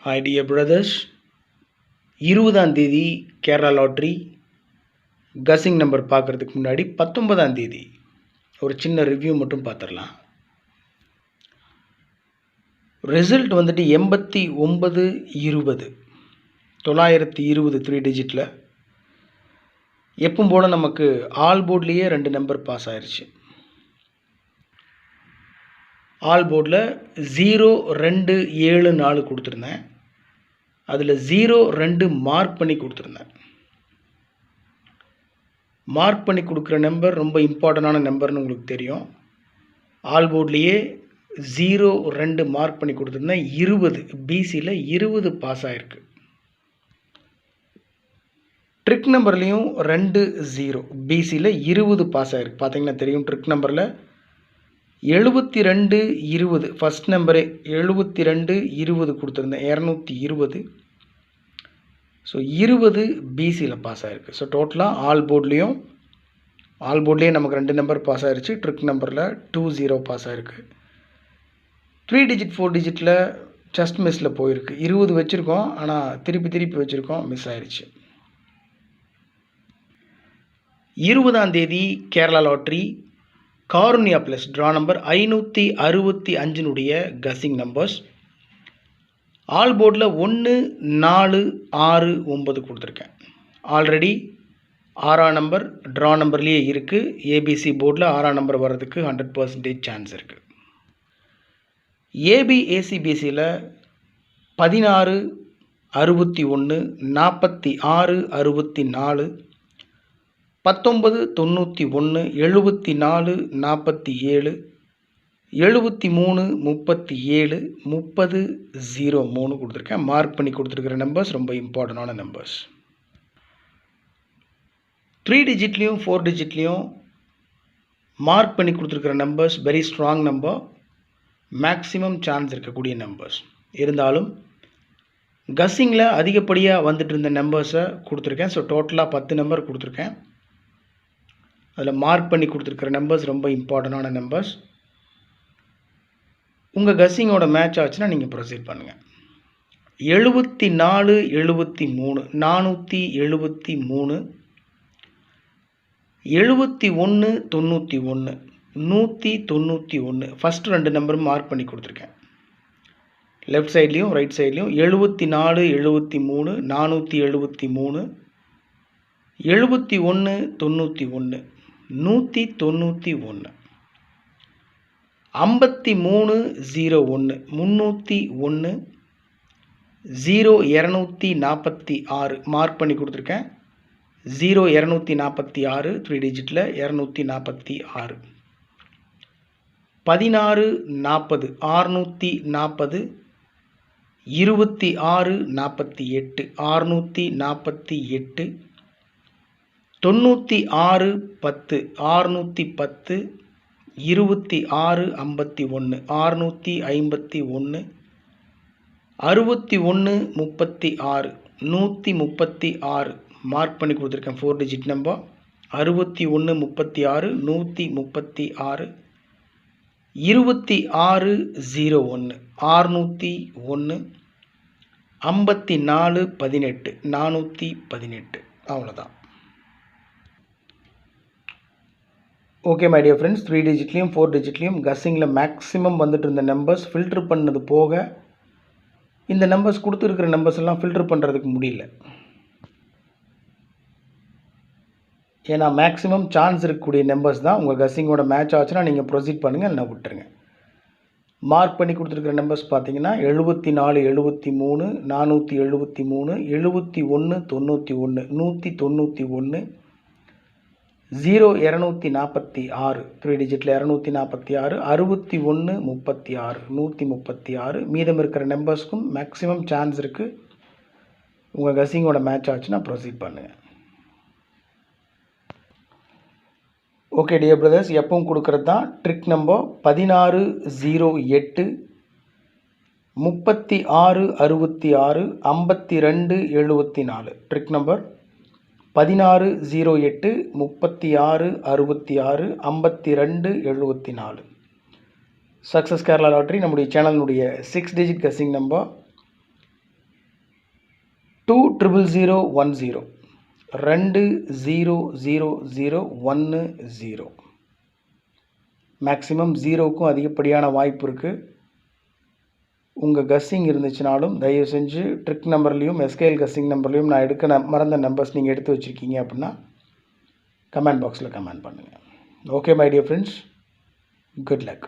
Hi dear brothers, 20ஆம் தேதி Kerala lottery கசிங் number பார்க்குறதுக்கு முன்னாடி 19ஆம் தேதி ஒரு சின்ன ரிவ்யூ மட்டும் பார்த்துடலாம். ரிசல்ட் வந்துட்டு 8920 920 3 டிஜிட்டில் எப்பவும் போல் நமக்கு ஆல் போர்ட்லேயே 2 நம்பர் பாஸ் ஆயிடுச்சு. ஆல் போர்டில் 0274 கொடுத்துருந்தேன். அதில் 02 மார்க் பண்ணி கொடுத்துருந்தேன். மார்க் பண்ணி கொடுக்குற நம்பர் ரொம்ப இம்பார்ட்டண்டான நம்பர்னு உங்களுக்கு தெரியும். ஆல் போர்ட்லேயே 02 மார்க் பண்ணி கொடுத்துருந்தேன். 20 பிசியில் 20 பாஸ் ஆகிருக்கு. ட்ரிக் நம்பர்லேயும் 20 பிசியில் 20 பாஸ் ஆகிருக்கு. பார்த்தீங்கன்னா தெரியும், ட்ரிக் நம்பரில் 7220 ஃபஸ்ட் நம்பரே 7220 கொடுத்துருந்தேன், 220. ஸோ 20 பிசியில் பாஸ் ஆகிருக்கு. ஸோ டோட்டலாக ஆல் போர்ட்லேயே நமக்கு 2 நம்பர் பாஸ் ஆகிருச்சு. ட்ரிக் நம்பரில் 20 பாஸ் ஆகிருக்கு. 3 டிஜிட் 4 டிஜிட்டில் ஜஸ்ட் மிஸ்ஸில் போயிருக்கு. 20 வச்சுருக்கோம், ஆனால் திருப்பி வச்சுருக்கோம், மிஸ் ஆயிடுச்சு. 20ஆம் தேதி Kerala lottery Karunya plus draw number 565 guessing numbers. All போர்டில் 1 4 6 9 கொடுத்துருக்கேன். ஆல்ரெடி 6ஆம் நம்பர் ட்ரா நம்பர்லேயே இருக்குது. ஏபிசி போர்டில் 6ஆம் நம்பர் வர்றதுக்கு 100% சான்ஸ் இருக்குது. ஏபிஏசிபிசியில் 16 61 46 64 19 91 74 47 73 37 30 03 கொடுத்துருக்கேன். மார்க் பண்ணி கொடுத்துருக்கிற நம்பர்ஸ் ரொம்ப இம்பார்ட்டண்டான நம்பர்ஸ். 3 டிஜிட்லேயும் 4 டிஜிட்லேயும் மார்க் பண்ணி கொடுத்துருக்கிற numbers very strong number, maximum chance இருக்கக்கூடிய நம்பர்ஸ். இருந்தாலும் கஸ்ஸிங்கில் அதிகப்படியாக வந்துட்டு இருந்த நம்பர்ஸை கொடுத்துருக்கேன். ஸோ டோட்டலாக 10 நம்பர் கொடுத்துருக்கேன். அதில் மார்க் பண்ணி கொடுத்துருக்கிற நம்பர்ஸ் ரொம்ப இம்பார்ட்டண்டான நம்பர்ஸ். உங்கள் கஸ்ஸிங்கோட மேட்ச் ஆச்சுன்னா நீங்கள் ப்ரொசீட் பண்ணுங்கள். 74 73 473 71 91 191 ஃபஸ்ட்டு 2 நம்பரும் மார்க் பண்ணி கொடுத்துருக்கேன். லெஃப்ட் சைட்லேயும் ரைட் சைட்லேயும் 74 73 473 71 91 191 53 01 301 0246 மார்க் பண்ணி கொடுத்துருக்கேன். 0246 3 டிஜிட்டில் 246 16 40 640 26 48 648 96 10 610 26 51 651 61 36 136 மார்க் பண்ணி கொடுத்துருக்கேன். 4 டிஜிட் நம்பர் 61 36 136 26 01 601 54 18 418. அவ்வளோதான். ஓகே மை டியர் ஃப்ரெண்ட்ஸ், 3 டிஜிட்லேயும் 4 டிஜிட்லேயும் கஸ்ஸிங்கில் மேக்ஸிமம் வந்துட்டு இருந்த நம்பர்ஸ் ஃபில்ட்ரு பண்ணது போக இந்த நம்பர்ஸ் கொடுத்துருக்கிற நம்பர்ஸ் எல்லாம் ஃபில்ட்ரு பண்ணுறதுக்கு முடியல. ஏன்னா மேக்ஸிமம் சான்ஸ் இருக்கக்கூடிய நம்பர்ஸ் தான். உங்கள் கஸ்ஸிங்கோட மேட்ச் ஆச்சுன்னா நீங்கள் ப்ரொசீட் பண்ணுங்கள், இல்லைனா விட்டுருங்க. மார்க் பண்ணி கொடுத்துருக்கிற நம்பர்ஸ் பார்த்தீங்கன்னா 74 73 473 71 91 191 0246 3 டிஜிட்டில் 246 61 36 136. மீதம் இருக்கிற நம்பர்ஸ்க்கும் மேக்ஸிமம் சான்ஸ் இருக்குது. உங்கள் கஸ்ஸிங்கோட மேட்ச் ஆச்சுன்னா ப்ரொசீட் பண்ணுங்கள். ஓகே டியர் பிரதர்ஸ், எப்பவும் கொடுக்குறது தான் trick number 16 08 36 66 52 74. Trick number 16 08 36 66 52 74. Success Kerala lottery நம்முடைய சேனலினுடைய 6 டிஜிட் கஸ்ஸிங் நம்பர். 20010 200010 மேக்ஸிமம் 0க்கும் அதிகப்படியான வாய்ப்பு இருக்குது. உங்கள் கஸ்ஸிங் இருந்துச்சுனாலும் தயவு செஞ்சு ட்ரிக் நம்பர்லேயும் எஸ்கேஎல் கஸ்ஸிங் நம்பர்லேயும் நான் எடுக்க மறந்த நம்பர்ஸ் நீங்கள் எடுத்து வச்சுருக்கீங்க அப்படின்னா கமெண்ட் பாக்ஸில் கமெண்ட் பண்ணுங்கள். Okay my dear friends, good luck.